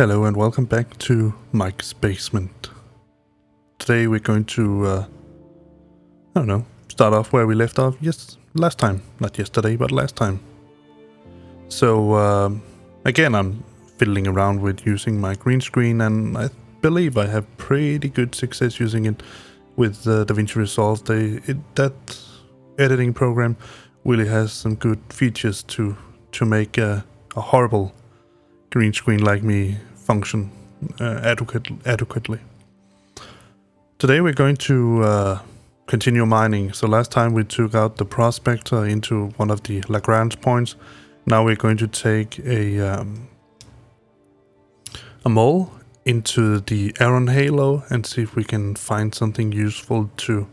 Hello and welcome back to Mike's Basement. Today we're going to, start off where we left off last time. Not yesterday, but last time. So, again, I'm fiddling around with using my green screen, and I believe I have pretty good success using it with DaVinci Resolve. That editing program really has some good features to make a horrible green screen like me function adequately. Today we're going to continue mining. So last time we took out the prospector into one of the Lagrange points. Now we're going to take a mole into the Aron halo and see if we can find something useful to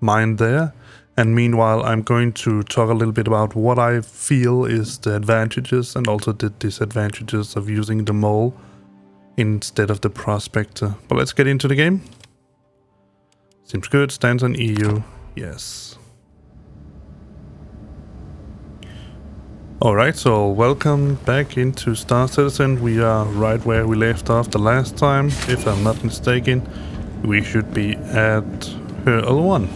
mine there. And meanwhile, I'm going to talk a little bit about what I feel is the advantages and also the disadvantages of using the mole instead of the prospector. But let's get into the game. Seems good. Stands on EU. Yes. Alright, so welcome back into Star Citizen. We are right where we left off the last time. If I'm not mistaken, we should be at hurdle 1.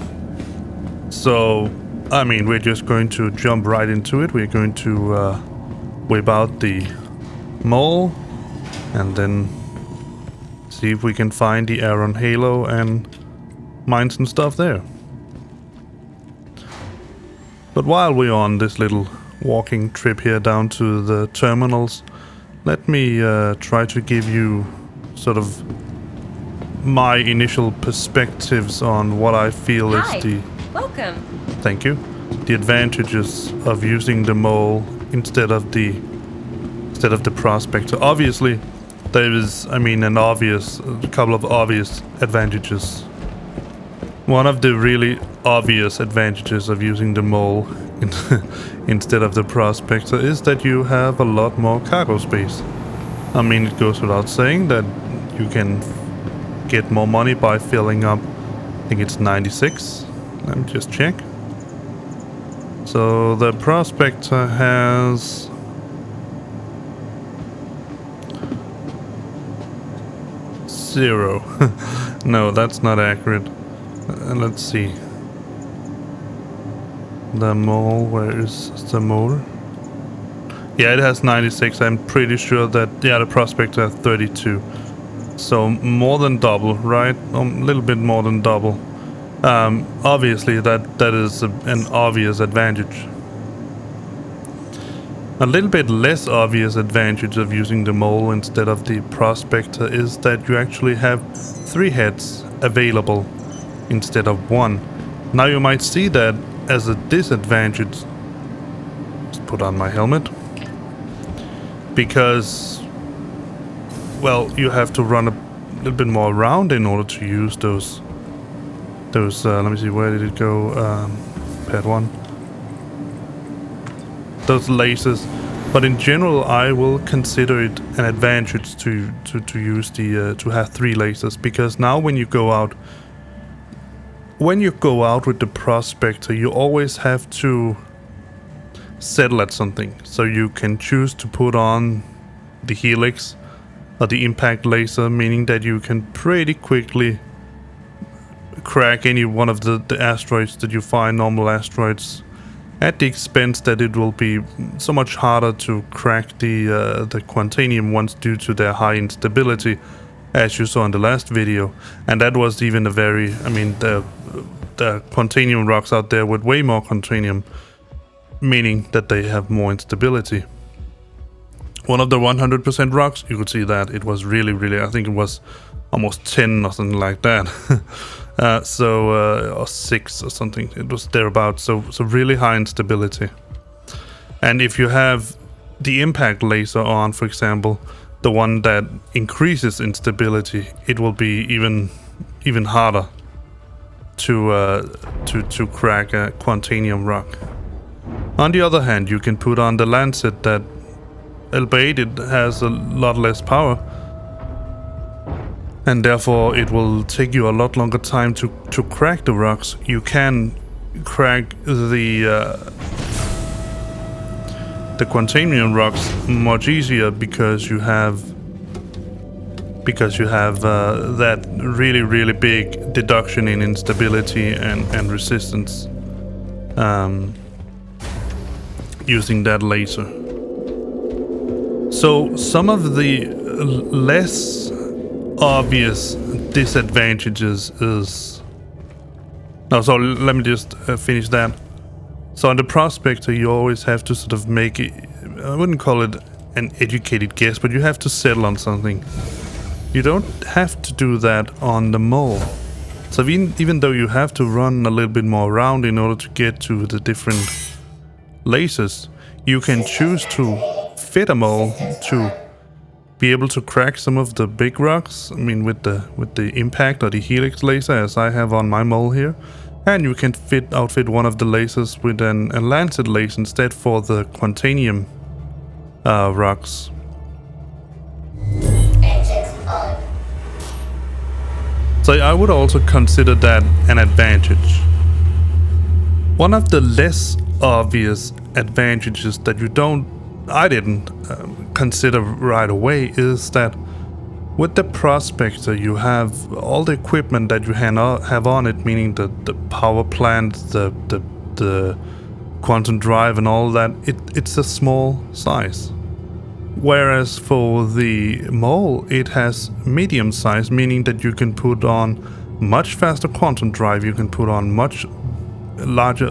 So, I mean, we're just going to jump right into it. We're going to whip out the mole and then see if we can find the Aron halo and mine some stuff there. But while we're on this little walking trip here down to the terminals, let me try to give you sort of my initial perspectives on what I feel is the... Welcome. Thank you. The advantages of using the mole instead of the prospector. Obviously, there is, a couple of obvious advantages. One of the really obvious advantages of using the mole instead of the prospector is that you have a lot more cargo space. I mean, it goes without saying that you can get more money by filling up, I think it's 96. Let me just check. So the prospector has zero. No, that's not accurate. Let's see. The mole, where is the mole? Yeah, it has 96. I'm pretty sure that, the prospector has 32. So more than double, right? A little bit more than double. Obviously that is an obvious advantage. A little bit less obvious advantage of using the mole instead of the prospector is that you actually have 3 heads available instead of 1. Now you might see that as a disadvantage. Let's put on my helmet. Because, well, you have to run a little bit more around in order to use those let me see, where did it go? Pad 1. Those lasers. But in general, I will consider it an advantage to use to have 3 lasers, because now when you go out with the prospector, you always have to settle at something. So you can choose to put on the helix or the impact laser, meaning that you can pretty quickly crack any one of the asteroids that you find, normal asteroids, at the expense that it will be so much harder to crack the Quantanium ones due to their high instability, as you saw in the last video. And that was even a very, the Quantanium rocks out there with way more Quantanium, meaning that they have more instability. One of the 100% rocks, you could see that it was really, I think it was almost 10 or something like that. Or 6 or something. It was thereabouts. So really high instability. And if you have the impact laser on, for example, the one that increases instability, it will be even harder to crack a Quantanium rock. On the other hand, you can put on the Lancet that, albeit it has a lot less power, and therefore it will take you a lot longer time to crack the rocks. You can crack the the Quantanium rocks much easier because you have that really big deduction in instability and resistance using that laser. So some of the less obvious disadvantages is... No, so let me just finish that. So on the Prospector, you always have to sort of make it, I wouldn't call it an educated guess, but you have to settle on something. You don't have to do that on the Mole. So even though you have to run a little bit more around in order to get to the different lasers, you can choose to fit a Mole to be able to crack some of the big rocks. I mean, with the impact or the helix laser, as I have on my Mole here. And you can outfit one of the lasers with a lancet laser instead for the Quantanium rocks. So I would also consider that an advantage. One of the less obvious advantages that I didn't consider right away is that with the Prospector you have all the equipment that you have on it, meaning the power plant, the quantum drive and all that. It's a small size. Whereas for the Mole, it has medium size, meaning that you can put on much faster quantum drive, you can put on much larger,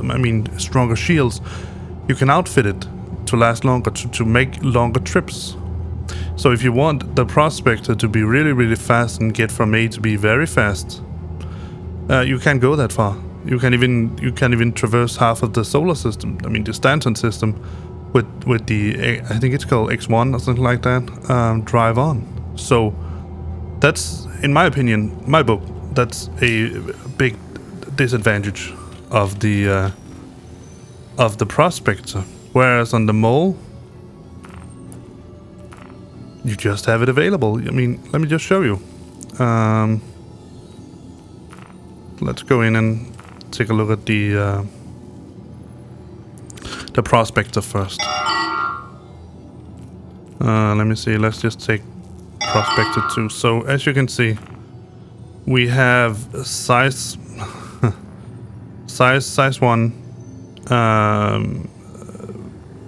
stronger shields. You can outfit it to last longer, to make longer trips. So if you want the Prospector to be really fast and get from A to B very fast, you can't go that far. You can even traverse half of the solar system, the Stanton system, with the, I think it's called X1 or something like that, drive on. So that's, in my opinion, my book, that's a big disadvantage of the Prospector. Whereas on the Mole, you just have it available. Let me just show you. Let's go in and take a look at the Prospector first. Let me see. Let's just take Prospector 2. So as you can see, we have size 1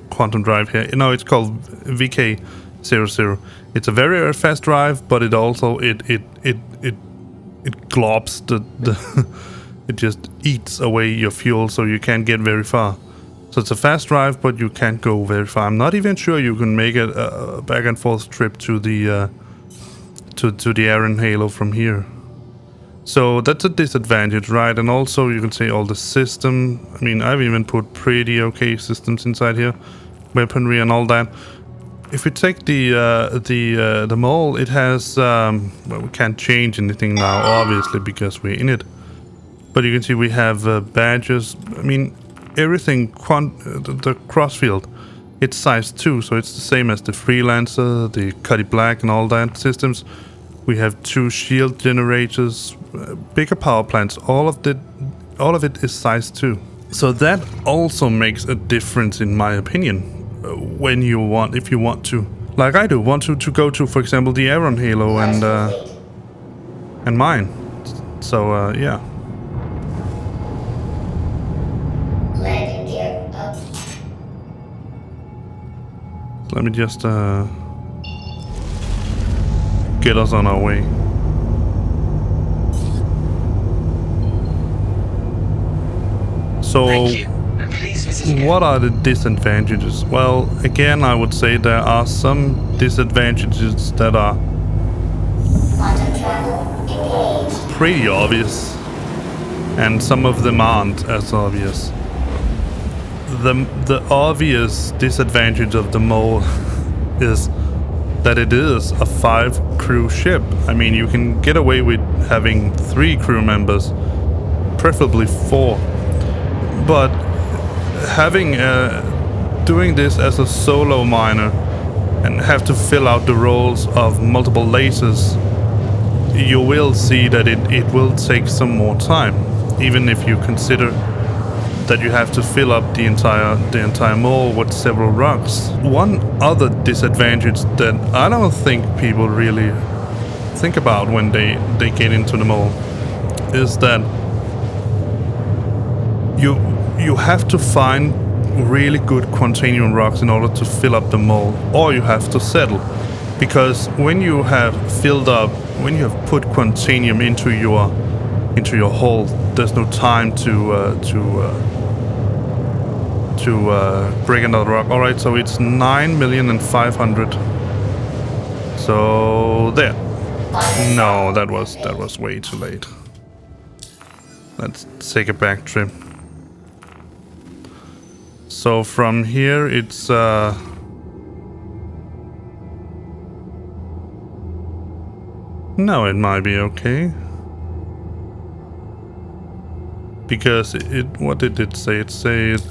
quantum drive here. It's called VK00. It's a very fast drive, but it also it globs the it just eats away your fuel, so you can't get very far. So it's a fast drive, but you can't go very far. I'm not even sure you can make a back and forth trip to the Aaron Halo from here. So that's a disadvantage, right? And also you can say all the system. I've even put pretty okay systems inside here, weaponry and all that. If we take the Mole, it has well, we can't change anything now, obviously, because we're in it. But you can see we have badges. Everything, the crossfield, it's size 2, so it's the same as the Freelancer, the Cuddy Black and all that systems. We have 2 shield generators, bigger power plants, all of it is size 2. So that also makes a difference, in my opinion, when if you want to, like I do, want to go to, for example, the Aaron Halo and mine. So yeah. Landing gear up. Let me just get us on our way. So what are the disadvantages? Well, again, I would say there are some disadvantages that are Quantum travel engaged. pretty obvious, and some of them aren't as obvious. The obvious disadvantage of the Mole is that it is a 5-crew ship. You can get away with having 3 crew members, preferably 4. But having doing this as a solo miner and have to fill out the roles of multiple lasers, you will see that it will take some more time, even if you consider that you have to fill up the entire mole with several rocks. One other disadvantage that I don't think people really think about when they get into the mole is that you have to find really good quantanium rocks in order to fill up the mole, or you have to settle, because when you have put quantanium into your hole, there's no time to break another rock. All right, so it's 9,500,000. So there. No, that was way too late. Let's take a back trip. So from here it's no, it might be okay. Because what did it say? It said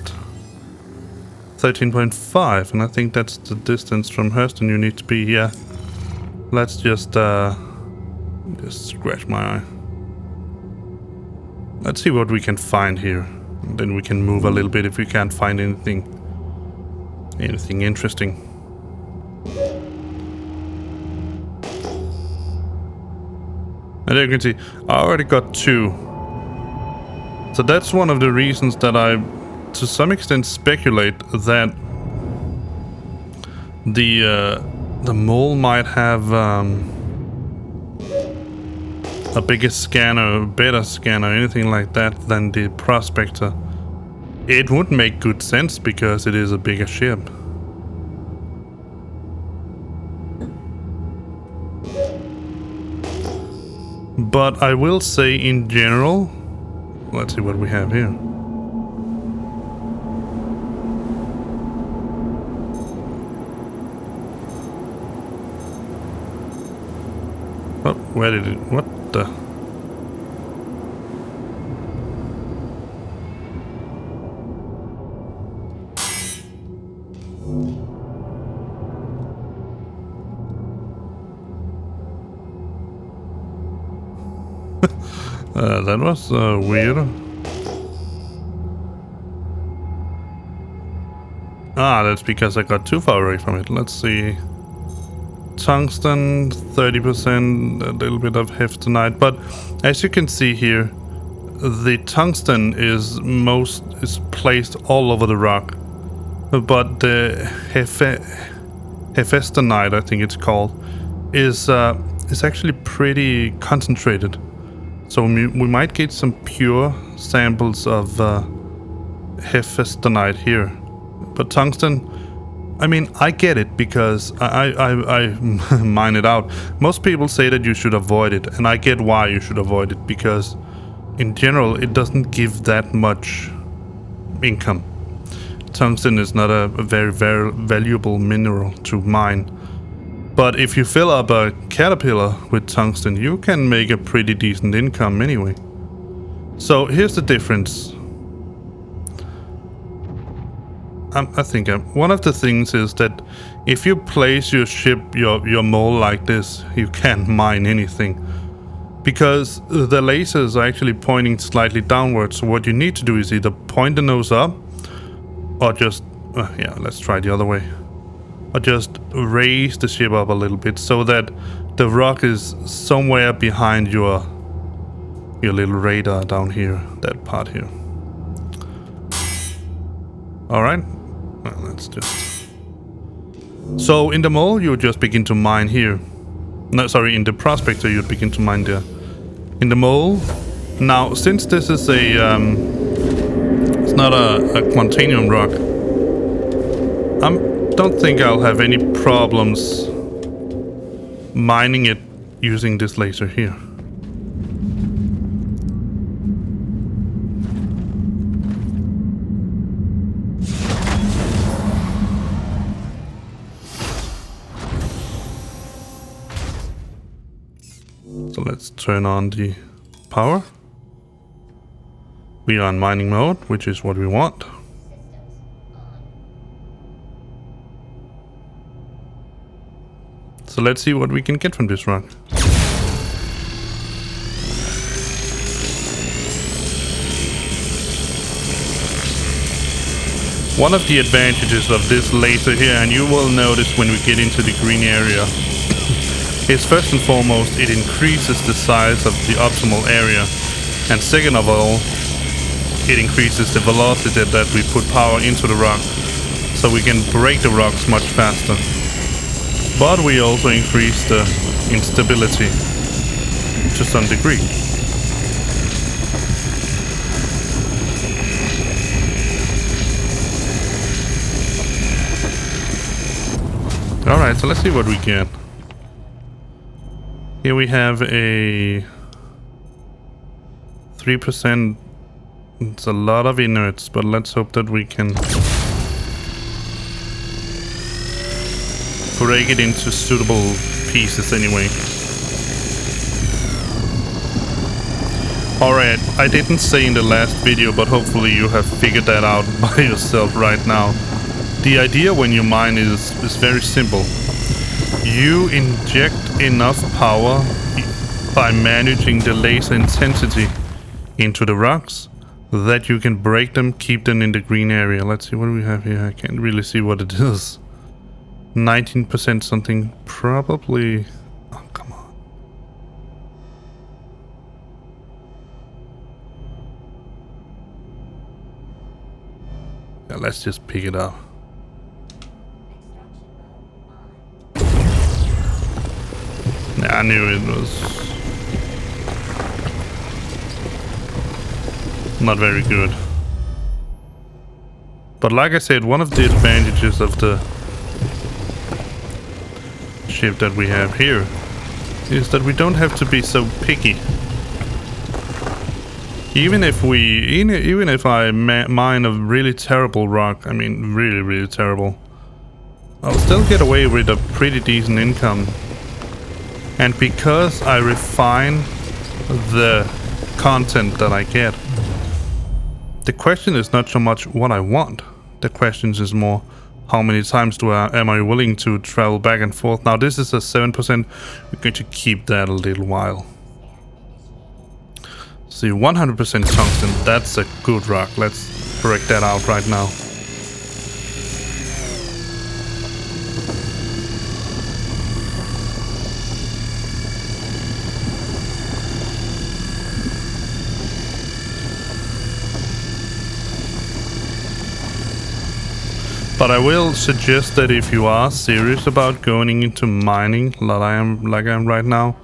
13.5, and I think that's the distance from Hurston you need to be. Yeah. Let's just scratch my eye. Let's see what we can find here. And then we can move a little bit if we can't find anything interesting. And you can see, I already got 2. So that's one of the reasons that I, to some extent, speculate that the mole might have a bigger scanner, better scanner, anything like that than the Prospector. It would make good sense because it is a bigger ship. But I will say in general, let's see what we have here. Oh, where did it, what the? That was weird. Ah, that's because I got too far away from it. Let's see. Tungsten, 30%, a little bit of heptanite. But as you can see here, the tungsten is placed all over the rock. But the hephaestonite, I think it's called, is actually pretty concentrated. So we might get some pure samples of hephaestonite here. But tungsten, I mean, I get it because I mine it out. Most people say that you should avoid it, and I get why you should avoid it, because in general it doesn't give that much income. Tungsten is not a very, very valuable mineral to mine. But if you fill up a caterpillar with tungsten, you can make a pretty decent income anyway. So here's the difference. I think one of the things is that if you place your ship, your mole like this, you can't mine anything. Because the lasers are actually pointing slightly downwards. So what you need to do is either point the nose up, or just, yeah, let's try the other way. Or just raise the ship up a little bit so that the rock is somewhere behind your little radar down here, that part here. Alright, well, let's just... So in the mole you just begin to mine here. No, sorry, in the Prospector you begin to mine there. In the mole, now since this is a... it's not a quantanium rock, don't think I'll have any problems mining it using this laser here. So let's turn on the power. We are in mining mode, which is what we want. So let's see what we can get from this rock. One of the advantages of this laser here, and you will notice when we get into the green area, is first and foremost it increases the size of the optimal area, and second of all, it increases the velocity that we put power into the rock, so we can break the rocks much faster. But we also increase the instability to some degree. Alright, so let's see what we get. Here we have a 3%. It's a lot of inerts, but let's hope that we can break it into suitable pieces anyway. Alright, I didn't say in the last video, but hopefully you have figured that out by yourself right now. The idea when you mine is very simple. You inject enough power by managing the laser intensity into the rocks that you can break them, keep them in the green area. Let's see what do we have here. I can't really see what it is. 19% something, probably. Oh, come on. Yeah, let's just pick it up. Yeah, I knew it was not very good. But like I said, one of the advantages of the ship that we have here is that we don't have to be so picky. Even if I mine a really terrible rock, I mean really terrible, I'll still get away with a pretty decent income. And because I refine the content that I get, the question is not so much what I want. The question is more, how many times am I willing to travel back and forth? Now this is a 7%. We're going to keep that a little while. See, 100% tungsten. That's a good rock. Let's break that out right now. But I will suggest that if you are serious about going into mining, like I am right now,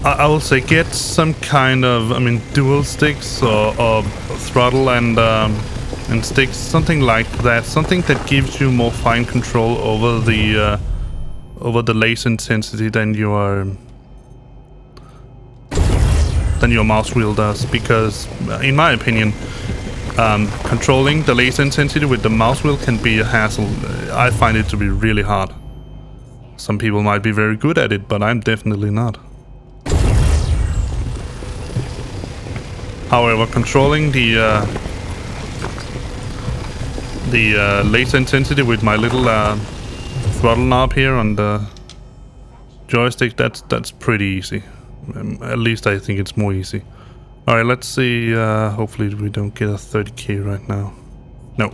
I will say get some kind of, I mean, dual sticks or throttle and sticks, something like that, something that gives you more fine control over the laser intensity than your mouse wheel does. Because, in my opinion, controlling the laser intensity with the mouse wheel can be a hassle. I find it to be really hard. Some people might be very good at it, but I'm definitely not. However, controlling the laser intensity with my little throttle knob here on the joystick, that's pretty easy. At least I think it's more easy. Alright, let's see. Hopefully we don't get a 30k right now. No.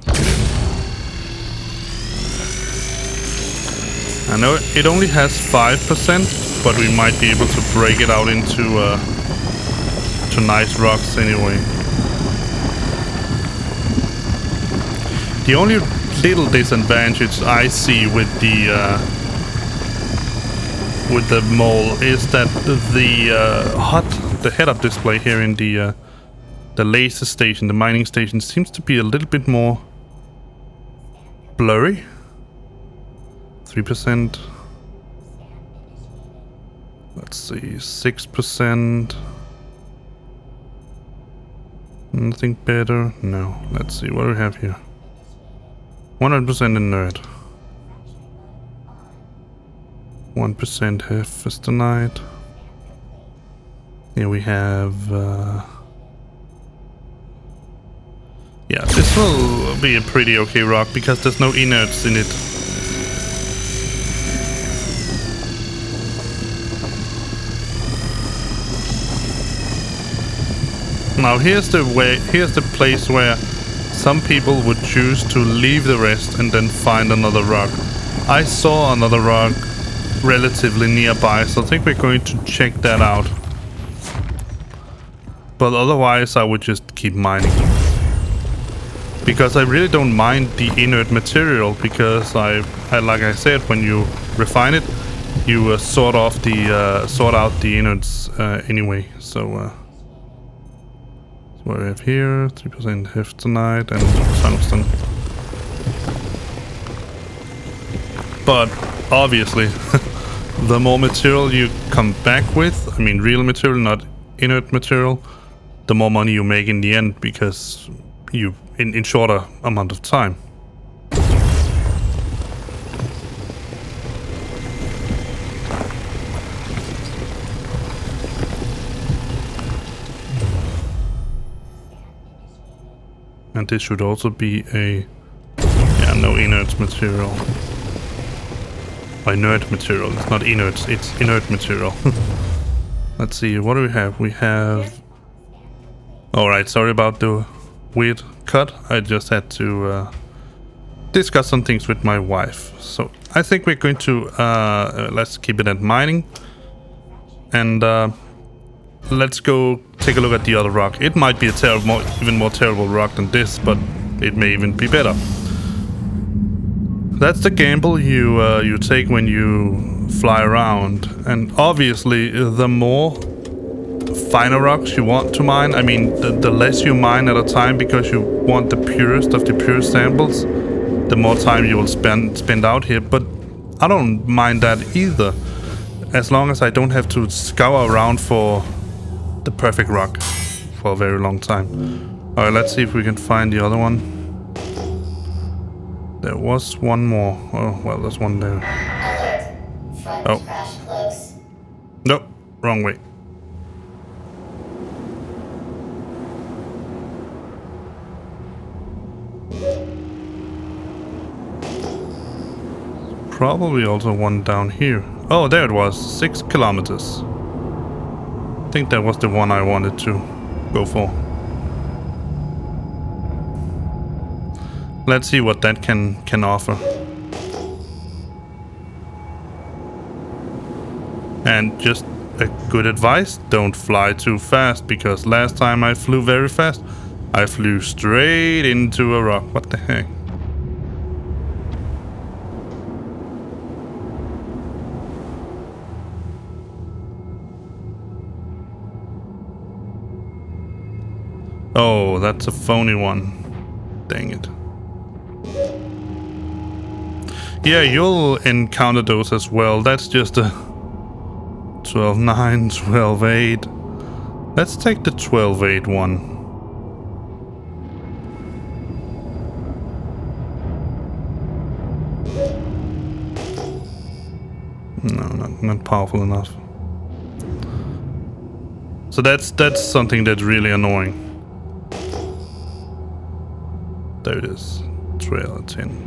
I know it only has 5%, but we might be able to break it out into to nice rocks anyway. The only little disadvantage I see with the mole is that the head-up display here in the laser station, the mining station, seems to be a little bit more blurry. 3%. Let's see, 6%. Nothing better? No. Let's see what do we have here. 100% inert. 1% hephaestonite. Here we have... yeah, this will be a pretty okay rock because there's no inerts in it. Now here's the place where Some people would choose to leave the rest and then find another rock. I saw another rock relatively nearby, so I think we're going to check that out. But otherwise, I would just keep mining. Because I really don't mind the inert material, because I like I said, when you refine it, you sort out the innards anyway. So what we have here, 3% heptanite and tungsten. But obviously, the more material you come back with, I mean real material, not inert material, the more money you make in the end, because you in shorter amount of time. And this should also be a no inert material. Or inert material. It's not inert, it's inert material. Let's see, what do we have? We have... Alright, sorry about the weird cut. I just had to discuss some things with my wife. So I think we're going to let's keep it at mining. And let's go take a look at the other rock. It might be a terrible, even more terrible rock than this, but it may even be better. That's the gamble you take when you fly around. And obviously, the more finer rocks you want to mine, I mean, the less you mine at a time, because you want the purest of the purest samples, the more time you will spend out here. But I don't mind that either, as long as I don't have to scour around for the perfect rock for a very long time. Alright, let's see if we can find the other one. There was one more. Oh, well, there's one there. Alert. Front crash close. Nope, wrong way. Probably also one down here. Oh, there it was. 6 kilometers. I think that was the one I wanted to go for. Let's see what that can offer. And just a good advice, don't fly too fast, because last time I flew very fast, I flew straight into a rock. What the heck? Oh, that's a phony one. Dang it. Yeah, you'll encounter those as well. That's just a 12.9, 12.8. Let's take the 12.8 one. No, not powerful enough. So that's something that's really annoying. There it is. Trail at 10.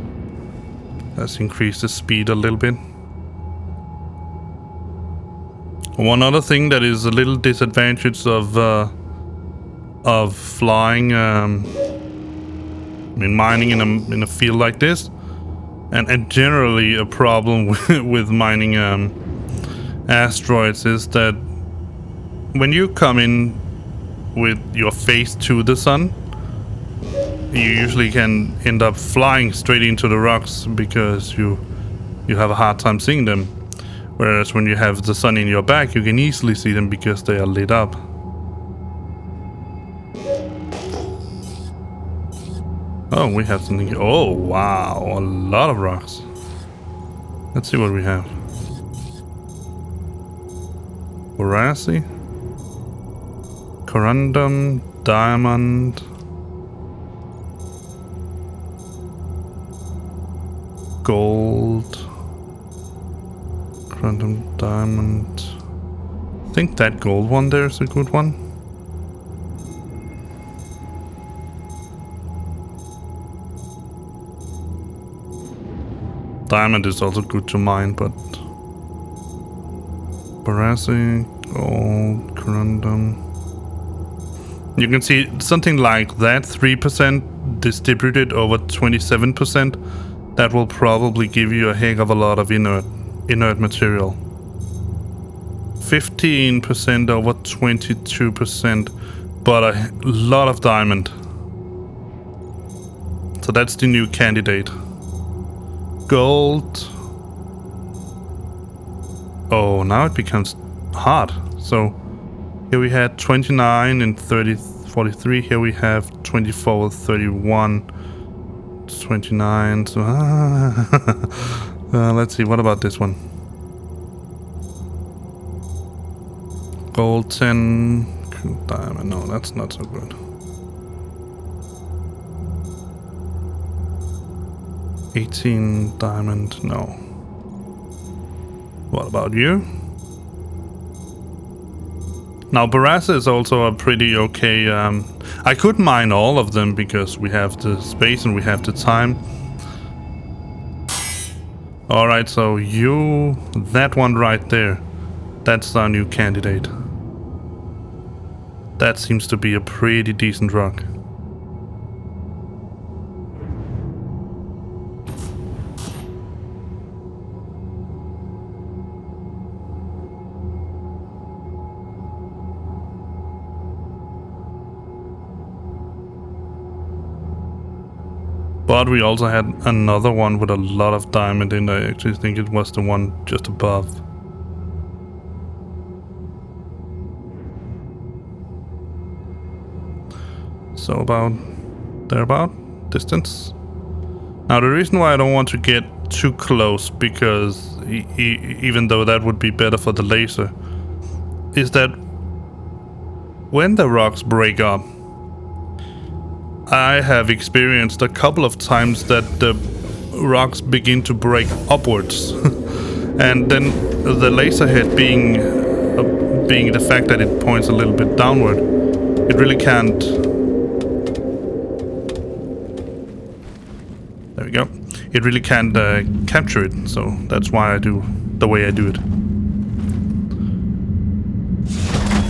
Let's increase the speed a little bit. One other thing that is a little disadvantage of flying, I mean mining in a field like this, and generally a problem with mining asteroids, is that when you come in with your face to the sun, you usually can end up flying straight into the rocks, because you have a hard time seeing them. Whereas when you have the sun in your back, you can easily see them because they are lit up. Oh, we have something here. Oh, wow, a lot of rocks. Let's see what we have. Boraci, corundum, diamond, gold, random diamond. I think that gold one there is a good one. Diamond is also good to mine, but Boraci, gold, corundum. You can see something like that, 3%. distributed over 27%, that will probably give you a heck of a lot of inert material. 15% over 22%, but a lot of diamond. So that's the new candidate. Gold. Oh, now it becomes hard. So here we had 29 and 30, 43. Here we have 24, 31, 29. So, let's see, what about this one? Gold 10, diamond. No, that's not so good. 18 diamond. No. What about you? Now, Barassa is also a pretty okay... I could mine all of them because we have the space and we have the time. Alright, so you... That one right there. That's our new candidate. That seems to be a pretty decent rock. But we also had another one with a lot of diamond in. I actually think it was the one just above. So about distance. Now the reason why I don't want to get too close, because even though that would be better for the laser, is that when the rocks break up, I have experienced a couple of times that the rocks begin to break upwards. And then the laser head being the fact that it points a little bit downward, it really can't... There we go. It really can't capture it, so that's why I do the way I do it.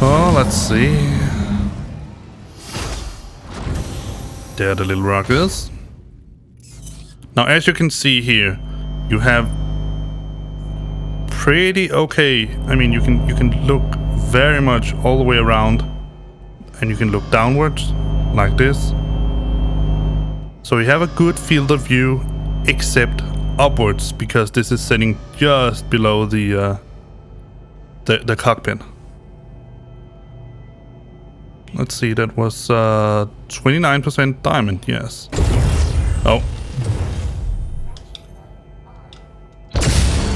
Oh, let's see. There the little rock is. Now, as you can see here, you have pretty okay. I mean, you can look very much all the way around, and you can look downwards like this. So you have a good field of view, except upwards, because this is sitting just below the cockpit. Let's see, that was 29% diamond, yes. Oh.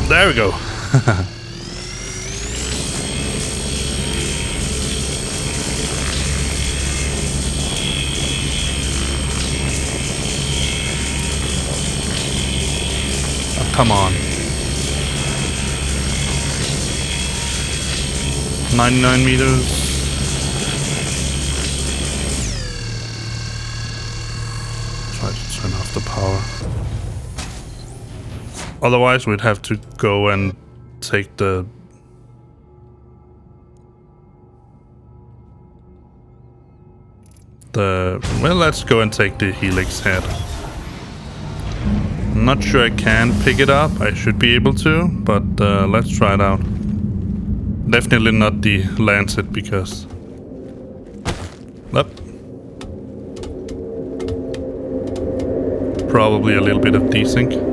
There we go. Oh, come on. 99 meters. Try to turn off the power. Otherwise, we'd have to go and take the... Well, let's go and take the helix head. I'm not sure I can pick it up. I should be able to, but let's try it out. Definitely not the Lancet, because... Up. Probably a little bit of desync.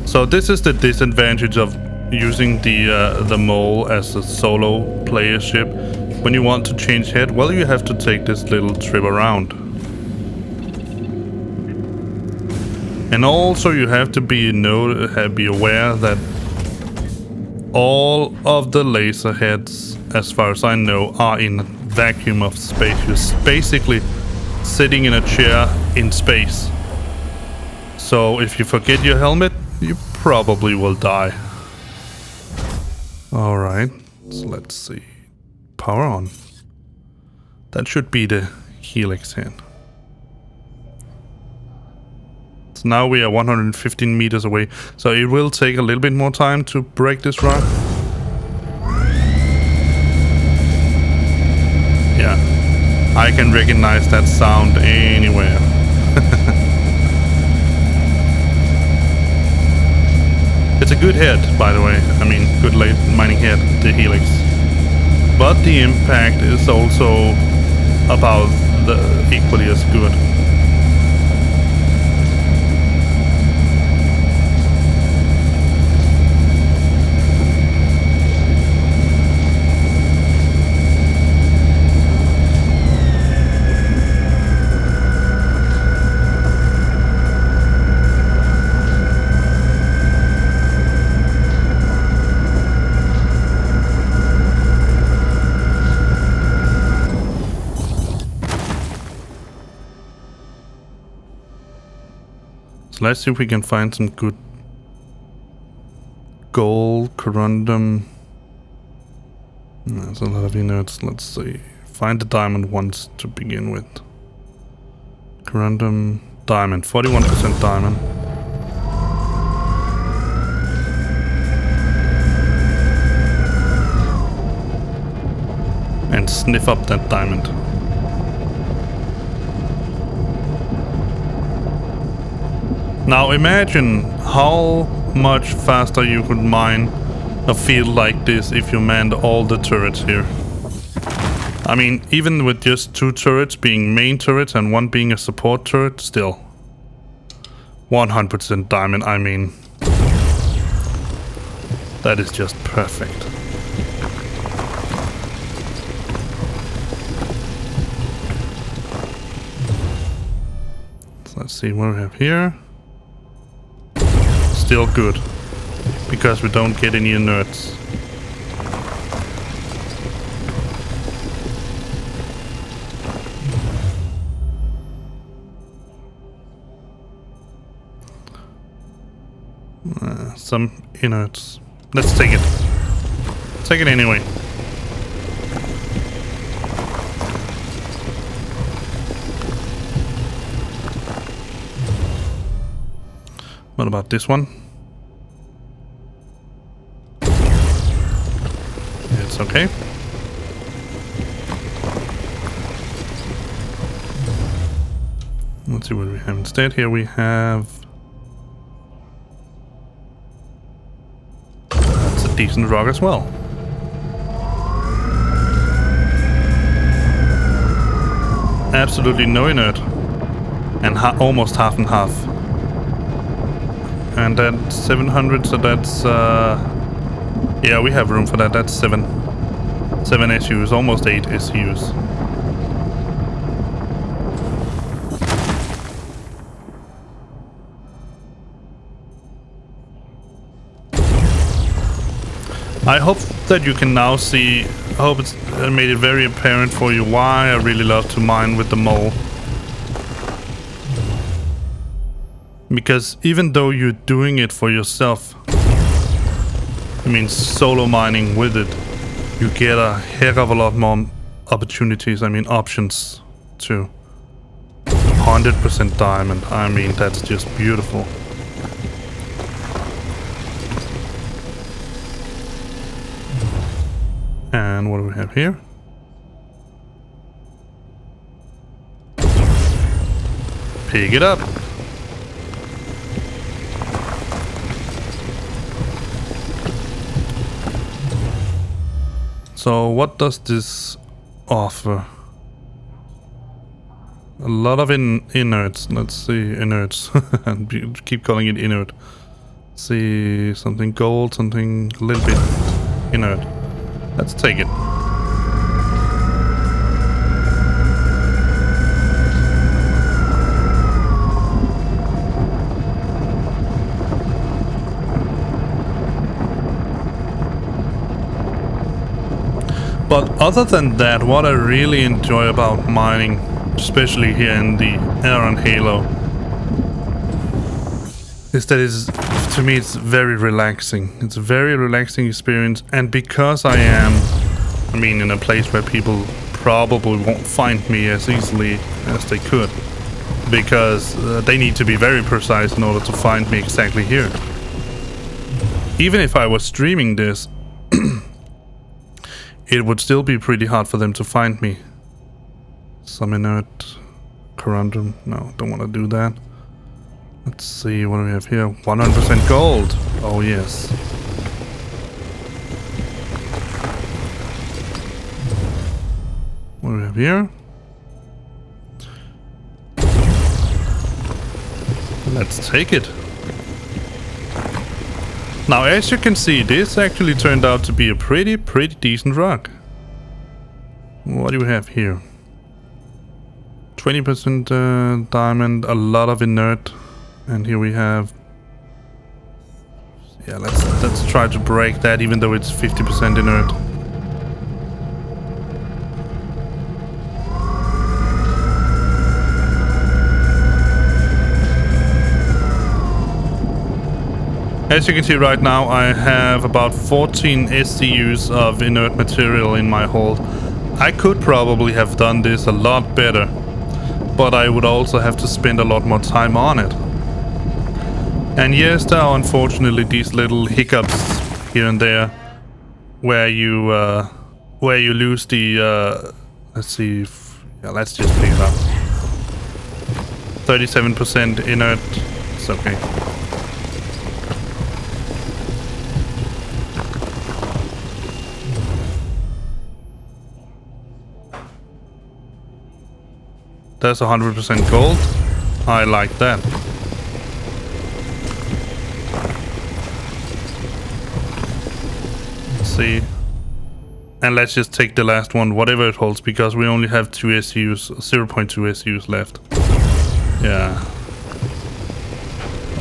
So this is the disadvantage of using the mole as a solo player ship. When you want to change head, well, you have to take this little trip around. And also you have to be aware that all of the laser heads, as far as I know, are in a vacuum of space. You're basically sitting in a chair in space. So if you forget your helmet, you probably will die. Alright, so let's see. Power on. That should be the helix head. So now we are 115 meters away. So it will take a little bit more time to break this rock. Yeah. I can recognize that sound anywhere. It's a good head, by the way. I mean, good late mining head, the Helix. But the impact is also about the equally as good. So let's see if we can find some good gold, corundum. There's a lot of inerts. Let's see. Find the diamond ones to begin with. Corundum, diamond, 41% diamond. And sniff up that diamond. Now imagine how much faster you could mine a field like this if you manned all the turrets here. I mean, even with just 2 turrets being main turrets and 1 being a support turret, still 100% diamond. I mean, that is just perfect. So let's see what we have here. Still good, because we don't get any inerts. Some inerts. Let's take it. Take it anyway. What about this one? It's okay. Let's see what we have instead. Here we have... That's a decent rock as well. Absolutely no inert. And almost half and half. And that's 700, so that's... yeah, we have room for that. That's 7 SUs, almost 8 SUs. I hope that you can now see, I hope it's made it very apparent for you why I really love to mine with the mole. Because even though you're doing it for yourself, I mean solo mining with it, you get a heck of a lot more opportunities, I mean options too. 100% diamond, I mean that's just beautiful. And what do we have here? Pick it up. So what does this offer? A lot of inerts. Let's see, inerts. And keep calling it inert. Let's see, something gold, something a little bit inert. Let's take it. But other than that, what I really enjoy about mining, especially here in the Iron Halo, is that to me it's very relaxing. It's a very relaxing experience, and because I am, in a place where people probably won't find me as easily as they could, because they need to be very precise in order to find me exactly here. Even if I was streaming this, it would still be pretty hard for them to find me. Some inert corundum. No, don't want to do that. Let's see what do we have here. 100% gold. Oh yes. What do we have here? Let's take it. Now, as you can see, this actually turned out to be a pretty decent rock. What do we have here? 20% diamond, a lot of inert, and here we have. Yeah, let's try to break that, even though it's 50% inert. As you can see right now, I have about 14 SCUs of inert material in my hold. I could probably have done this a lot better, but I would also have to spend a lot more time on it. And yes, there are unfortunately these little hiccups here and there, where you lose the let's see, yeah, let's just pick it up. 37% inert. It's okay. That's 100% gold. I like that. Let's see. And let's just take the last one, whatever it holds, because we only have 2 SUs, 0.2 SUs left. Yeah.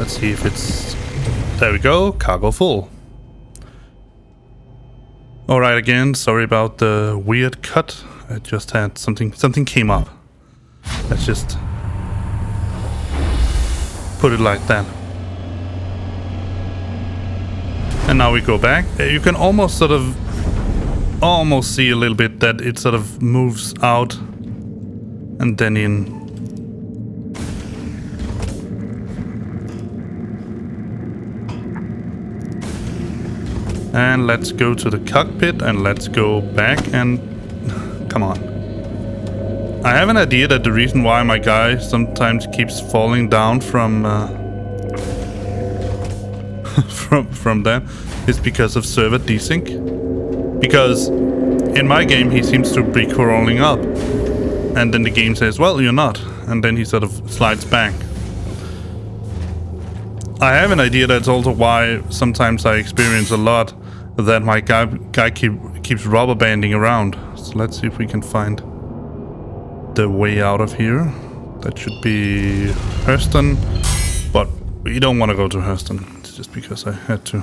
Let's see if it's... There we go, cargo full. Alright, again, sorry about the weird cut. I just had something came up. Let's just put it like that. And now we go back. You can almost see a little bit that it sort of moves out and then in. And let's go to the cockpit and let's go back and come on. I have an idea that the reason why my guy sometimes keeps falling down from from that is because of server desync. Because in my game he seems to be crawling up, and then the game says, "Well, you're not," and then he sort of slides back. I have an idea that's also why sometimes I experience a lot that my guy keeps rubber banding around. So let's see if we can find the way out of here. That should be Hurston, but we don't want to go to Hurston. It's just because I had to.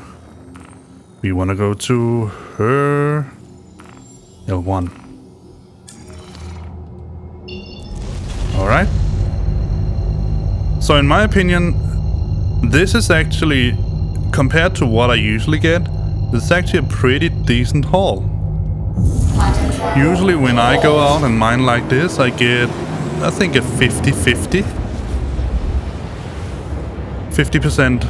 We want to go to her L1. Alright. So in my opinion, this is actually, compared to what I usually get, this is actually a pretty decent haul. Usually when I go out and mine like this, I get, I think, a 50-50. 50%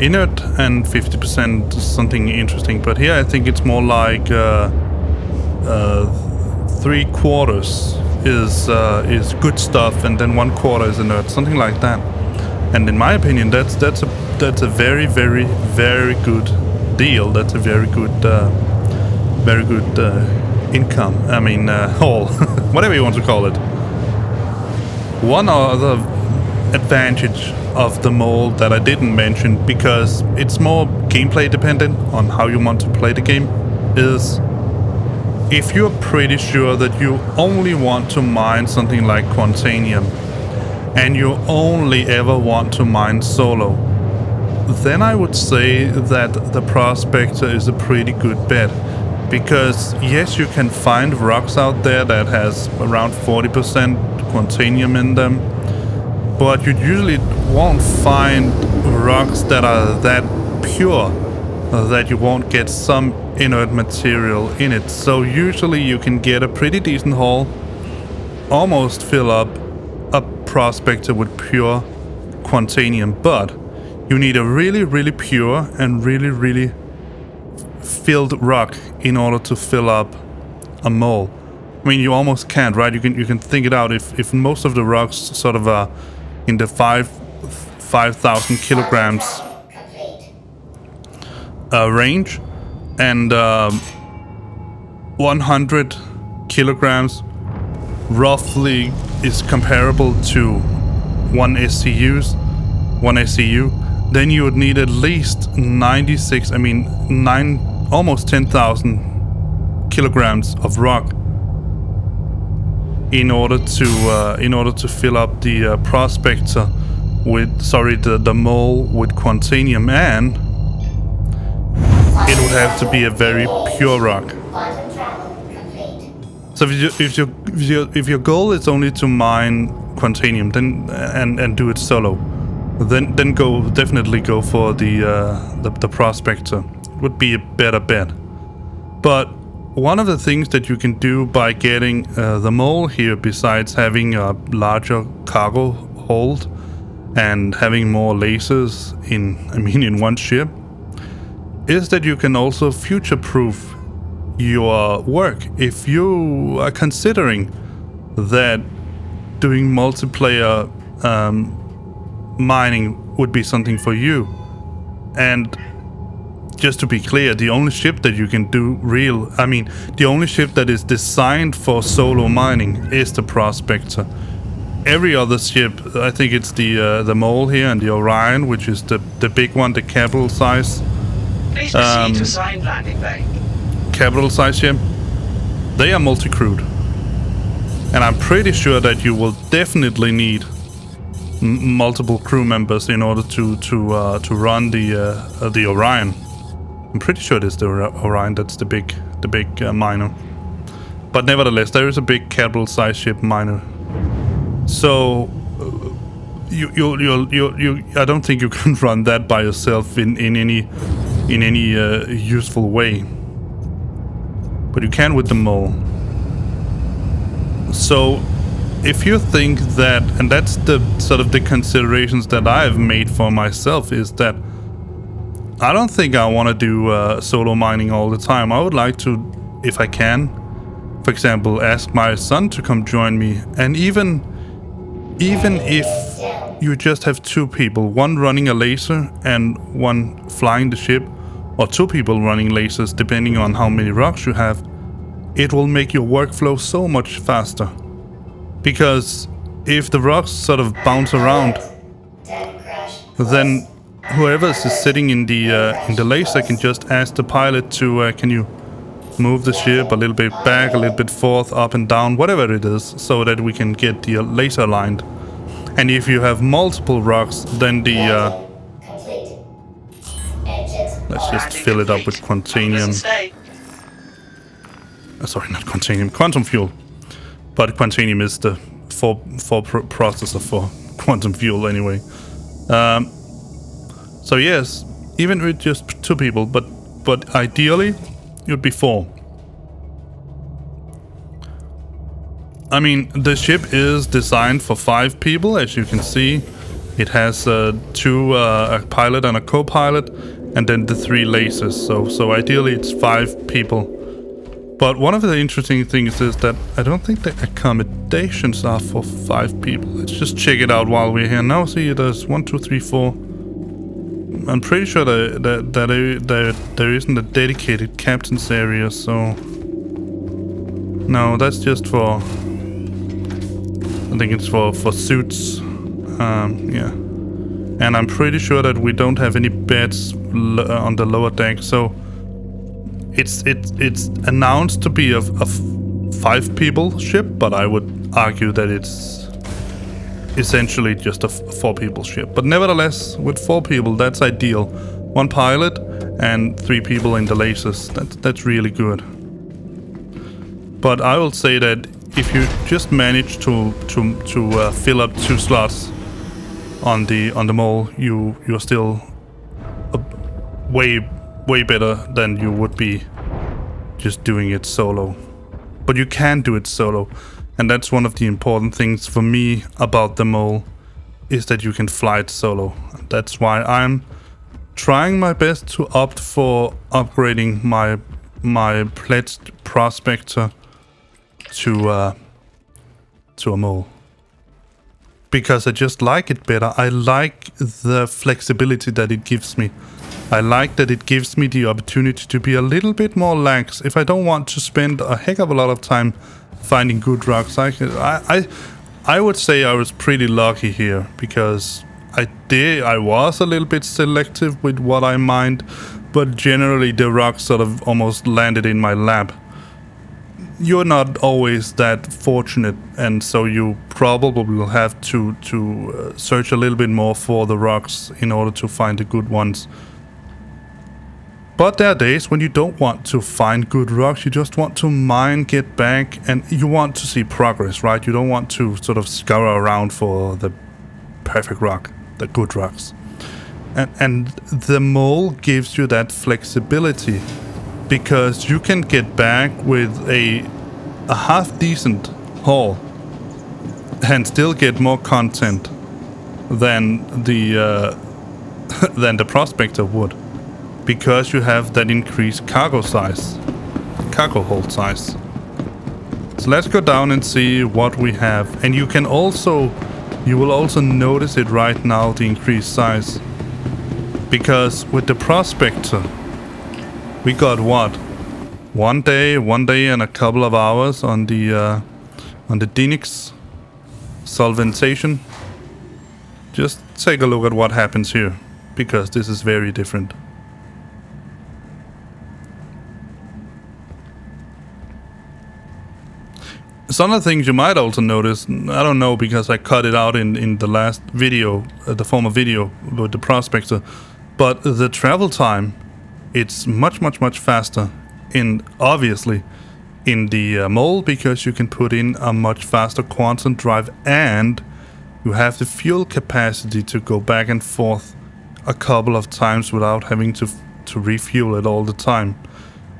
inert and 50% something interesting. But here I think it's more like 3/4 is good stuff, and then 1/4 is inert, something like that. And in my opinion, that's a very good deal. That's a very good income. I mean, haul, whatever you want to call it. One other advantage of the mold that I didn't mention, because it's more gameplay dependent on how you want to play the game, is if you're pretty sure that you only want to mine something like Quantanium, and you only ever want to mine solo, then I would say that the Prospector is a pretty good bet. Because yes, you can find rocks out there that has around 40% Quantanium in them, but you usually won't find rocks that are that pure that you won't get some inert material in it. So usually you can get a pretty decent haul, almost fill up a Prospector with pure Quantanium, but you need a really pure and really filled rock in order to fill up a mole. I mean, you almost can't, right? You can think it out. If most of the rocks sort of are in the 5,000 kilograms range, and 100 kilograms roughly is comparable to one SCU, then you would need at least 96, I mean, almost 10,000 kilograms of rock in order to fill up the prospector with, the mole with quantanium, and it would have to be a very pure rock. So if your goal is only to mine quantanium, then and do it solo, then definitely go for the prospector. It would be a better bet. But one of the things that you can do by getting the mole here, besides having a larger cargo hold and having more lasers in one ship, is that you can also future-proof your work. If you are considering that doing multiplayer mining would be something for you, and just to be clear, the only ship that you can do the only ship that is designed for solo mining is the Prospector. Every other ship, I think it's the Mole here and the Orion, which is the big one, the capital size. Please proceed to assigned landing bay. Capital size ship. They are multi-crewed, and I'm pretty sure that you will definitely need multiple crew members in order to run the Orion. I'm pretty sure it is the Orion that's the big miner. But nevertheless, there is a big capital size ship miner. So you I don't think you can run that by yourself in any useful way. But you can with the Mole. So if you think that, and that's the sort of the considerations that I've made for myself, is that I don't think I want to do solo mining all the time. I would like to, if I can, for example, ask my son to come join me. And even if you just have two people, one running a laser and one flying the ship, or two people running lasers, depending on how many rocks you have, it will make your workflow so much faster. Because if the rocks sort of bounce around, then whoever is sitting in the laser can just ask the pilot to can you move the ship a little bit back, a little bit forth, up and down, whatever it is, so that we can get the laser aligned. And if you have multiple rocks, then let's just fill it up with quantanium. Sorry, not quantanium, quantum fuel. But quantanium is the processor for quantum fuel anyway. So yes, even with just two people, but ideally it would be four. I mean, the ship is designed for 5 people, as you can see. It has two, a pilot and a co-pilot, and then the 3 lasers. So ideally it's 5 people. But one of the interesting things is that I don't think the accommodations are for 5 people. Let's just check it out while we're here. Now see, there's 1, 2, 3, 4. I'm pretty sure that there isn't a dedicated captain's area, so... No, that's just for... I think it's for suits. Yeah. And I'm pretty sure that we don't have any beds on the lower deck, so... It's announced to be a 5 people ship, but I would argue that it's essentially just a 4 people ship. But nevertheless, with 4 people, that's ideal. 1 pilot and 3 people in the lasers. That's really good. But I will say that if you just manage to fill up 2 slots on the Mole, you're still way better than you would be just doing it solo. But you can do it solo, and that's one of the important things for me about the Mole, is that you can fly it solo. That's why I'm trying my best to opt for upgrading my pledged Prospector to a mole. Because I just like it better. I like the flexibility that it gives me. I like that it gives me the opportunity to be a little bit more lax. If I don't want to spend a heck of a lot of time finding good rocks, I would say I was pretty lucky here, because I was a little bit selective with what I mined, but generally the rocks sort of almost landed in my lap. You're not always that fortunate, and so you probably will have to search a little bit more for the rocks in order to find the good ones. But there are days when you don't want to find good rocks, you just want to mine, get back, and you want to see progress, right? You don't want to sort of scour around for the perfect rock, the good rocks. And the mole gives you that flexibility, because you can get back with a half-decent haul and still get more content than the prospector would, because you have that increased cargo hold size. So let's go down and see what we have. And you will also notice it right now, the increased size, because with the prospector we got what? One day and a couple of hours on the Dinix solventation. Just take a look at what happens here, because this is very different. Some of the things you might also notice, I don't know, because I cut it out in the last video, the former video with the prospector, but the travel time, it's much faster obviously in the mole, because you can put in a much faster quantum drive, and you have the fuel capacity to go back and forth a couple of times without having to refuel it all the time.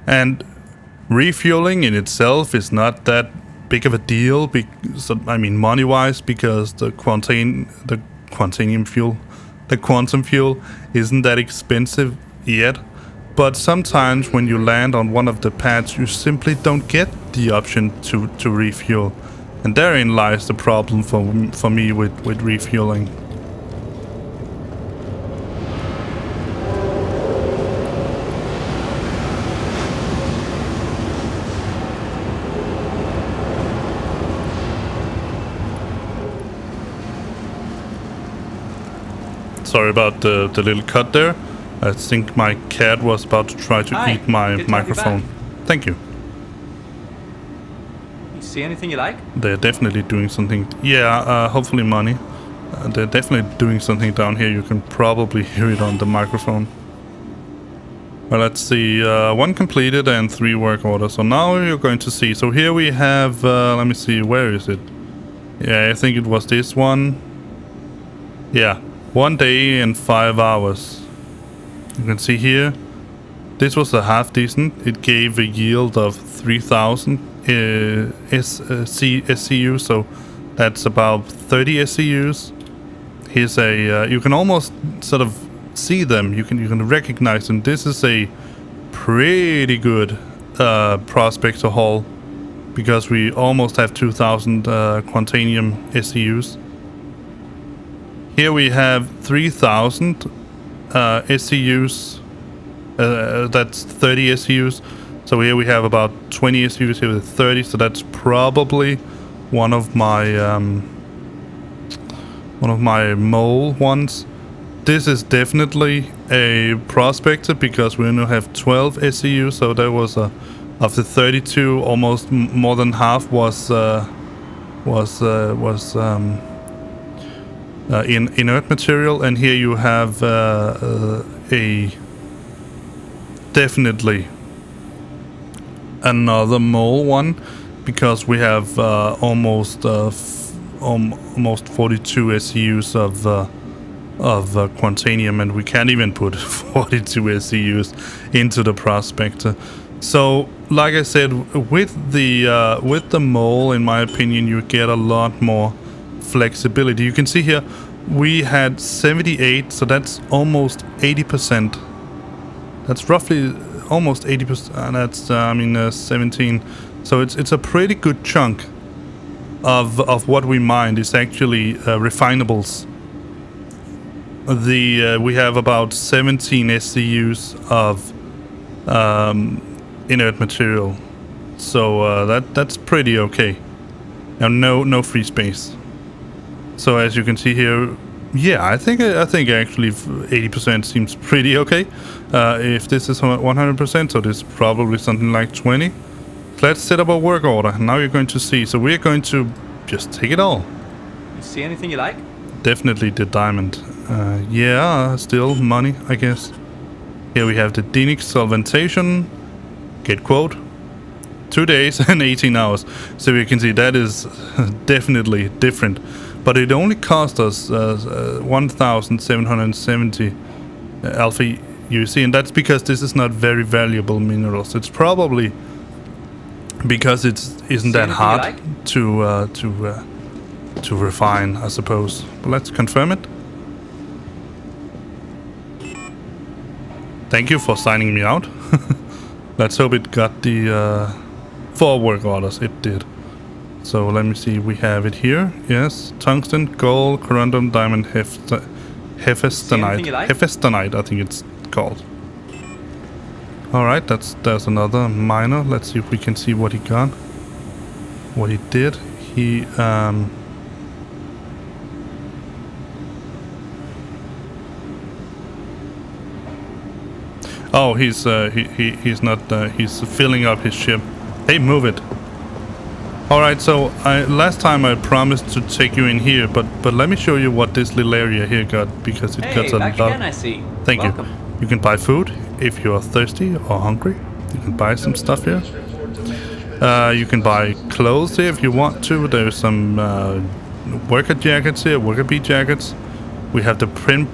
And refueling in itself is not that big of a deal, I mean money wise, because the quantum fuel isn't that expensive yet. But sometimes when you land on one of the pads, you simply don't get the option to refuel. And therein lies the problem for me with refueling. Sorry about the little cut there. I think my cat was about to try to eat my microphone. Thank you. You see anything you like? They're definitely doing something. Yeah, hopefully money. They're definitely doing something down here. You can probably hear it on the microphone. Well, let's see. 1 completed and 3 work orders. So now you're going to see. So here we have, let me see, where is it? Yeah, I think it was this one. Yeah, 1 day and 5 hours. You can see here, this was a half decent. It gave a yield of 3,000 SCU, so that's about 30 SCUs. Here's a, you can almost sort of see them. You can recognize them. This is a pretty good prospector haul, because we almost have 2,000 Quantanium SCUs. Here we have 3,000 SCUs, that's 30 SCUs. So here we have about 20 SCUs here with 30, so that's probably one of my mole ones. This is definitely a prospector, because we only have 12 SCUs, so there was of the 32, almost more than half was in inert material. And here you have a definitely another mole one, because we have almost 42 SCUs of Quantanium, and we can't even put 42 SCUs into the prospector. So like I said, with the mole, in my opinion, you get a lot more flexibility. You can see here we had 78, so that's almost 80%. That's roughly almost 80%. That's I mean 17. So it's a pretty good chunk of what we mined is actually refinables. We have about 17 SCUs of inert material, so that's pretty okay. Now no free space. So as you can see here, yeah, I think actually 80% seems pretty okay. If this is 100%, so this is probably something like 20. Let's set up a work order. Now you're going to see. So we're going to just take it all. You see anything you like? Definitely the diamond. Yeah, still money, I guess. Here we have the Dinix solventation. Get quote. 2 days and 18 hours. So you can see that is definitely different. But it only cost us 1,770 alpha UC, and that's because this is not very valuable minerals. It's probably because it isn't that hard like? to refine, I suppose. But let's confirm it. Thank you for signing me out. Let's hope it got the 4 work orders. It did. So let me see. We have it here. Yes, tungsten, gold, corundum, diamond, hephaestonite. Like? Hephaestonite, I think it's called. All right, there's another miner. Let's see if we can see what he got. What he did. He oh, he's not. He's filling up his ship. Hey, move it. All right. So last time I promised to take you in here, but let me show you what this little area here got, because it got a back lot. again, I see. Thank Welcome. you. You can buy food if you are thirsty or hungry. You can buy some stuff here. You can buy clothes here if you want to. There's some worker jackets here, worker bee jackets. We have the print.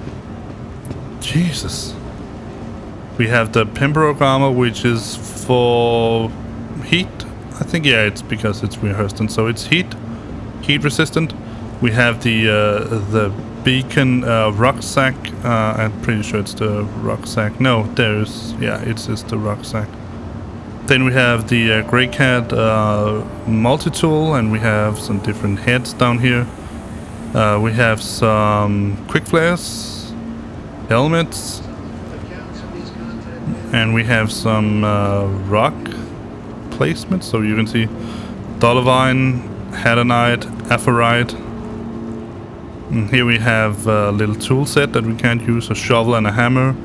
Jesus. We have the Pembroke armor, which is for heat. I think, yeah, it's because it's rehearsed, and so it's heat resistant. We have the beacon rucksack. I'm pretty sure it's the rucksack. No, it's the rucksack. Then we have the Grey Cat multi-tool, and we have some different heads down here. We have some quick flares, helmets, and we have some rock placements. So you can see Dolomite, Hadanite, Asteroid. And here we have a little tool set that we can't use, a shovel and a hammer,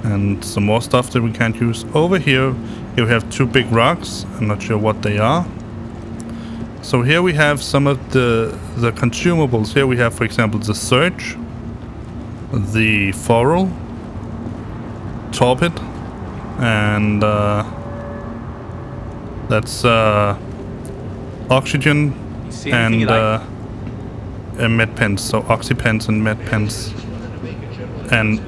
and some more stuff that we can't use. Over here we have 2 big rocks. I'm not sure what they are. So here we have some of the consumables. Here we have, for example, the Surge, the Foral, Torpid, and that's oxygen and med pens. So oxypens and med pens. And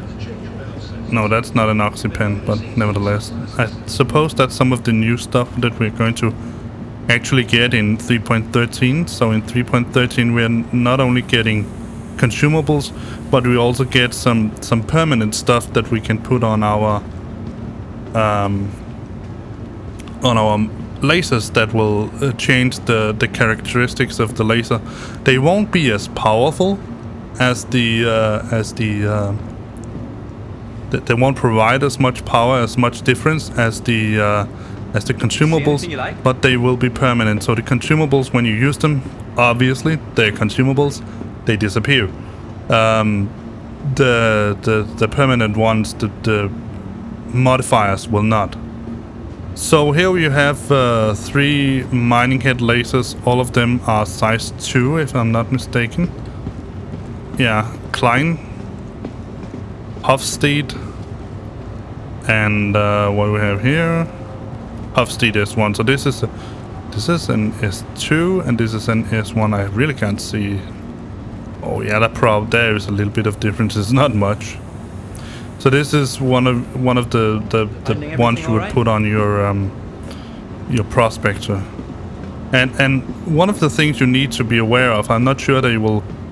no, that's not an oxypen, but nevertheless, I suppose that's some of the new stuff that we're going to actually get in 3.13. So in 3.13 we're not only getting consumables, but we also get some permanent stuff that we can put on our lasers that will change the characteristics of the laser. They won't be as powerful as they won't provide as much power, as much difference as the consumables, but they will be permanent. So the consumables, when you use them, obviously they're consumables, they disappear. The permanent ones, the modifiers will not. So here you have 3 mining head lasers. All of them are size 2, if I'm not mistaken. Yeah, Klein, Hofstede, and what do we have here? Hofstede S1. So this is an S2, and this is an S1. I really can't see. Oh yeah, there is a little bit of difference. It's not much. So this is one of the ones you would put on your prospector. And one of the things you need to be aware of, I'm not sure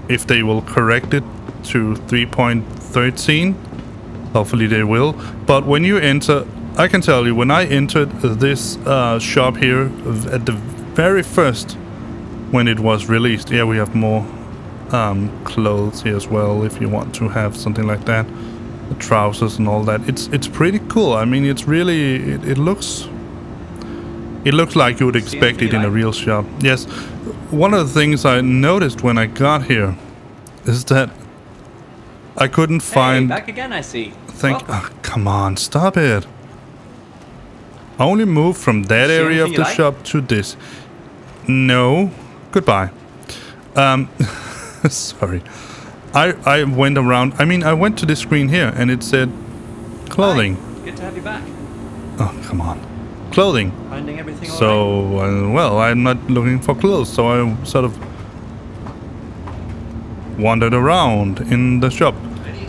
if they will correct it to 3.13. Hopefully they will. But when you enter I can tell you, when I entered this shop here at the very first, when it was released, yeah, we have more clothes here as well if you want to have something like that. The trousers and all that. It's pretty cool. I mean, it's really, it looks like you would expect it in a real shop. Yes, one of the things I noticed when I got here is that I couldn't find... Hey, back again, I see. Oh, come on, stop it. I only moved from that area of the shop to this. No, goodbye. Sorry. I went around, I mean, I went to this screen here and it said clothing. Hi. Good to have you back. Oh, come on. Clothing. Finding everything all So, well, I'm not looking for clothes, so I sort of wandered around in the shop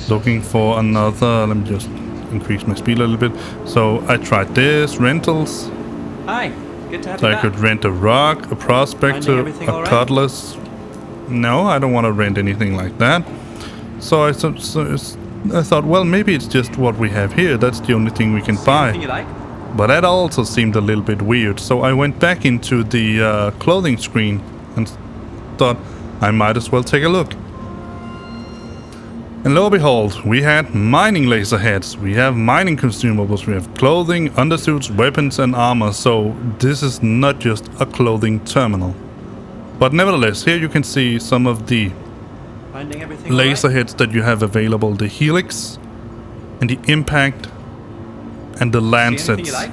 looking for another. Let me just increase my speed a little bit. So I tried this, rentals. Hi. Good to have So you I back. could rent a rock, a prospector, everything all a right? cutlass. No, I don't want to rent anything like that. So I thought, well, maybe it's just what we have here. That's the only thing we can buy. Anything you like? But that also seemed a little bit weird. So I went back into the clothing screen and thought I might as well take a look. And lo and behold, we had mining laser heads, we have mining consumables, we have clothing, undersuits, weapons and armor. So this is not just a clothing terminal. But nevertheless, here you can see some of the Finding everything all laser right? heads that you have available. The Helix and the Impact and the See anything Lancets. you like?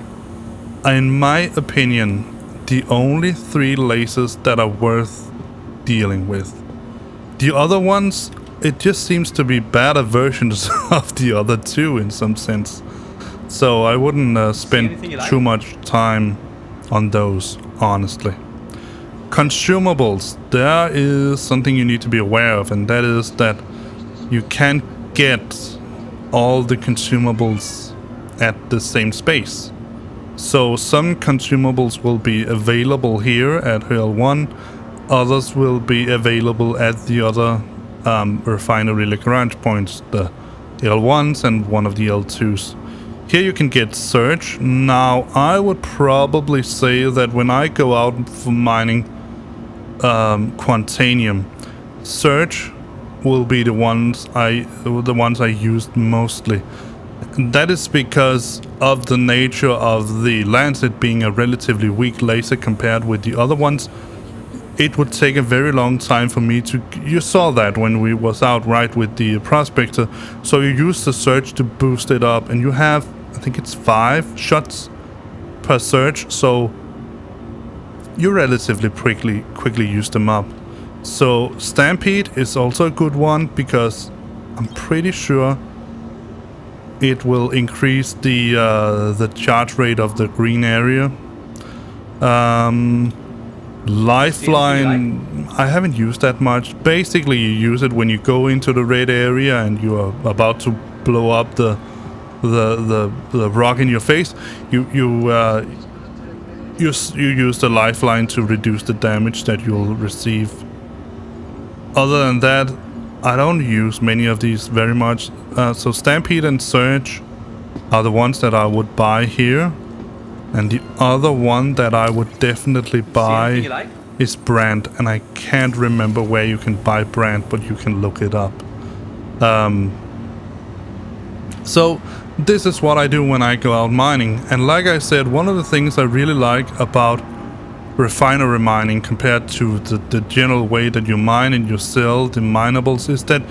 In my opinion, the only 3 lasers that are worth dealing with. The other ones, it just seems to be better versions of the other 2 in some sense. So I wouldn't spend anything you like? too much time on those, honestly. Consumables, there is something you need to be aware of, and that is that you can't get all the consumables at the same space. So some consumables will be available here at HL1, others will be available at the other refinery Lagrange points, the L1s and one of the L2s. Here you can get Surge. Now I would probably say that when I go out for mining Quantanium, Surge will be the ones I used mostly. That is because of the nature of the Lancet being a relatively weak laser compared with the other ones. It would take a very long time for me to... You saw that when we was out right with the Prospector. So you use the Surge to boost it up, and you have, I think it's 5 shots per Surge, so you relatively quickly use them up. So Stampede is also a good one because I'm pretty sure it will increase the charge rate of the green area. Lifeline, I haven't used that much. Basically, you use it when you go into the red area and you are about to blow up the rock in your face. You use the lifeline to reduce the damage that you'll receive. Other than that, I don't use many of these very much. So Stampede and Surge are the ones that I would buy here. And the other one that I would definitely buy is Brand. And I can't remember where you can buy Brand, but you can look it up. So this is what I do when I go out mining. And like I said, one of the things I really like about refinery mining compared to the general way that you mine and you sell the minables is that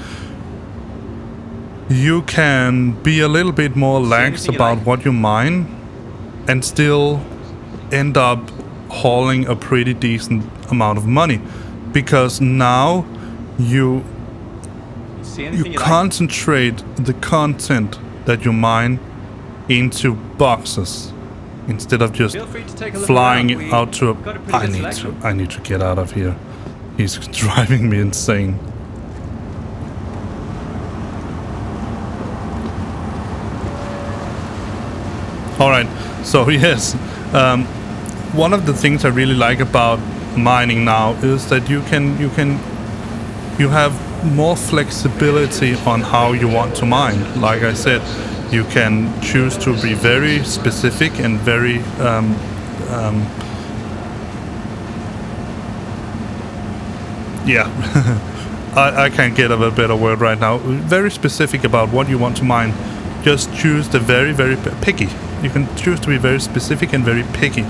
you can be a little bit more lax about what you mine and still end up hauling a pretty decent amount of money, because now you concentrate the content that you mine into boxes instead of just flying out to a... I need to get out of here. He's driving me insane. Alright, so yes, one of the things I really like about mining now is that you have more flexibility on how you want to mine. Like I said, You can choose to be very specific and very yeah. I can't get a better word right now. Very specific about what you want to mine. Just choose the very picky. You can choose to be very specific and very picky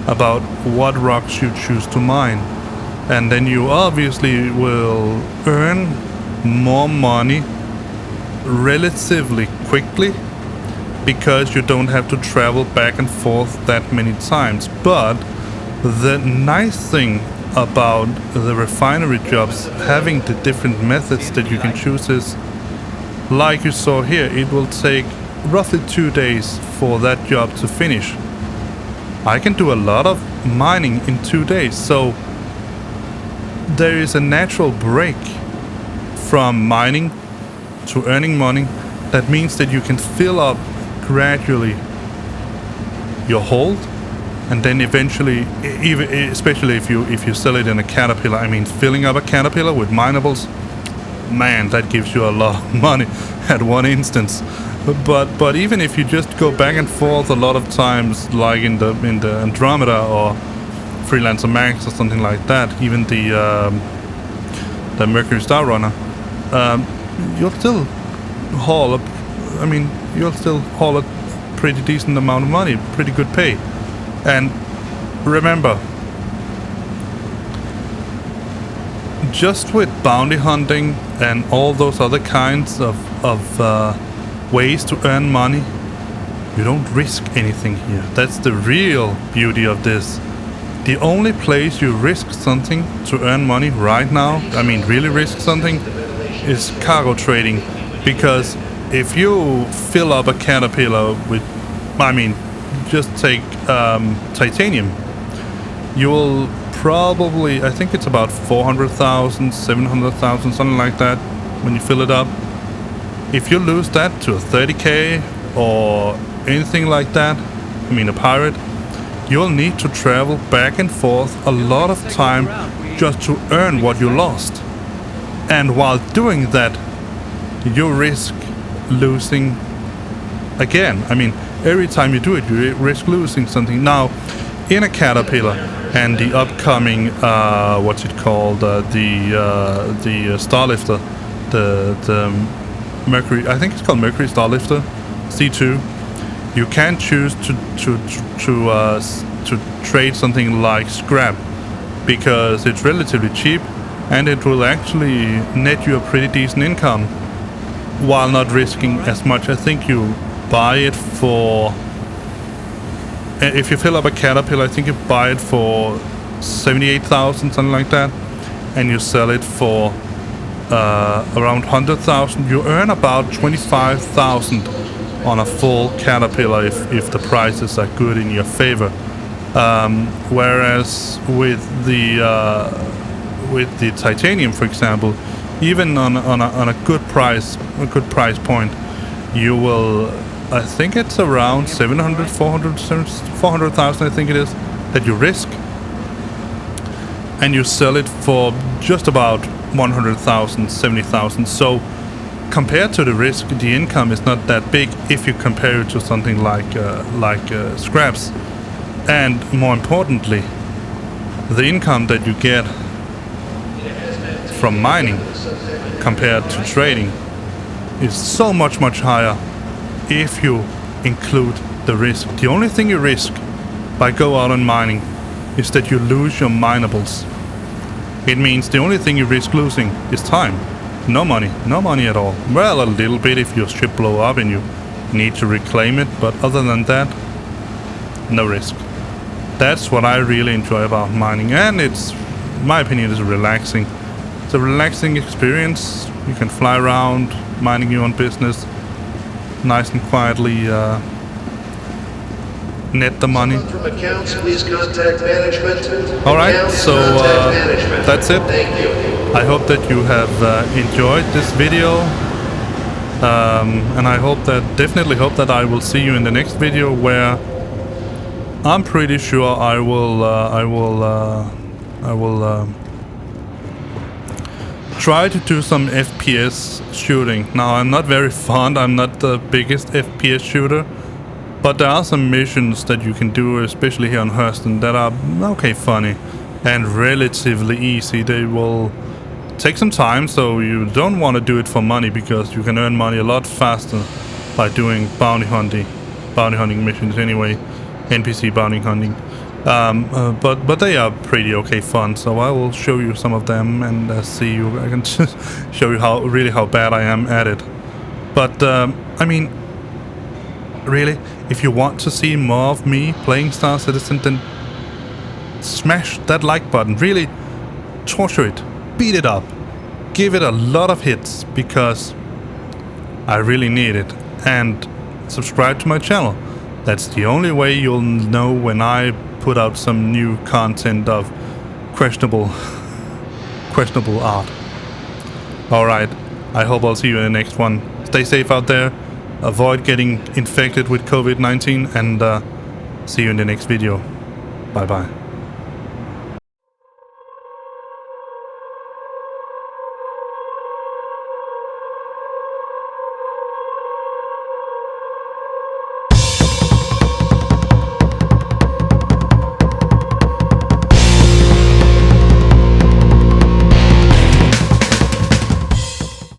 about what rocks you choose to mine. And then you obviously will earn more money relatively quickly because you don't have to travel back and forth that many times. But the nice thing about the refinery jobs having the different methods that you can choose is, like you saw here, it will take roughly 2 days for that job to finish. I can do a lot of mining in 2 days, so there is a natural break from mining to earning money. That means that you can fill up gradually your hold, and then eventually, even especially if you sell it in a caterpillar. I mean, filling up a caterpillar with minables, man, that gives you a lot of money at one instance. But even if you just go back and forth a lot of times, like in the Andromeda or Freelancer Max or something like that, even the Mercury Star Runner, you'll still haul a pretty decent amount of money, pretty good pay. And remember, just with bounty hunting and all those other kinds of ways to earn money, you don't risk anything here. That's the real beauty of this. The only place you risk something to earn money right now, I mean really risk something, is cargo trading. Because if you fill up a caterpillar with, I mean, just take titanium, you will probably, I think it's about 400,000, 700,000, something like that when you fill it up. If you lose that to a 30k or anything like that, I mean a pirate, you'll need to travel back and forth a lot of time just to earn what you lost. And while doing that, you risk losing again. I mean, every time you do it, you risk losing something. Now, in a caterpillar and the upcoming, what's it called, the Starlifter, the Mercury, I think it's called Mercury Starlifter C2. You can choose to trade something like scrap because it's relatively cheap and it will actually net you a pretty decent income while not risking as much. I think you buy it for, if you fill up a caterpillar, I think you buy it for 78,000, something like that, and you sell it for around 100,000. You earn about 25,000 on a full caterpillar if the prices are good in your favor. Whereas with the titanium, for example, even on a good price point, you will, I think it's around 700, 400,000, I think it is, that you risk, and you sell it for just about 100,000, 70,000. So compared to the risk, the income is not that big if you compare it to something like scraps. And more importantly, the income that you get from mining compared to trading is so much higher if you include the risk. The only thing you risk by go out on mining is that you lose your minables. It means the only thing you risk losing is time. No money at all. Well, a little bit if your ship blow up and you need to reclaim it, but other than that, no risk. That's what I really enjoy about mining, and it's, in my opinion, is relaxing. It's a relaxing experience. You can fly around, minding your own business, nice and quietly net the money. From accounts, please contact management. Alright, so that's it. Thank you. I hope that you have enjoyed this video, and I definitely hope that I will see you in the next video, where I'm pretty sure I will try to do some FPS shooting. Now, I'm not very fond, I'm not the biggest FPS shooter, but there are some missions that you can do, especially here on Hurston, that are, okay, funny and relatively easy. They will take some time, so you don't want to do it for money, because you can earn money a lot faster by doing bounty hunting missions anyway, NPC bounty hunting. But they are pretty okay fun, so I will show you some of them and I can just show you how bad I am at it. But I mean, really, if you want to see more of me playing Star Citizen, then smash that like button. Really torture it, beat it up, give it a lot of hits, because I really need it. And subscribe to my channel. That's the only way you'll know when I put out some new content of questionable art. Alright, I hope I'll see you in the next one. Stay safe out there, avoid getting infected with COVID-19, and see you in the next video. Bye bye.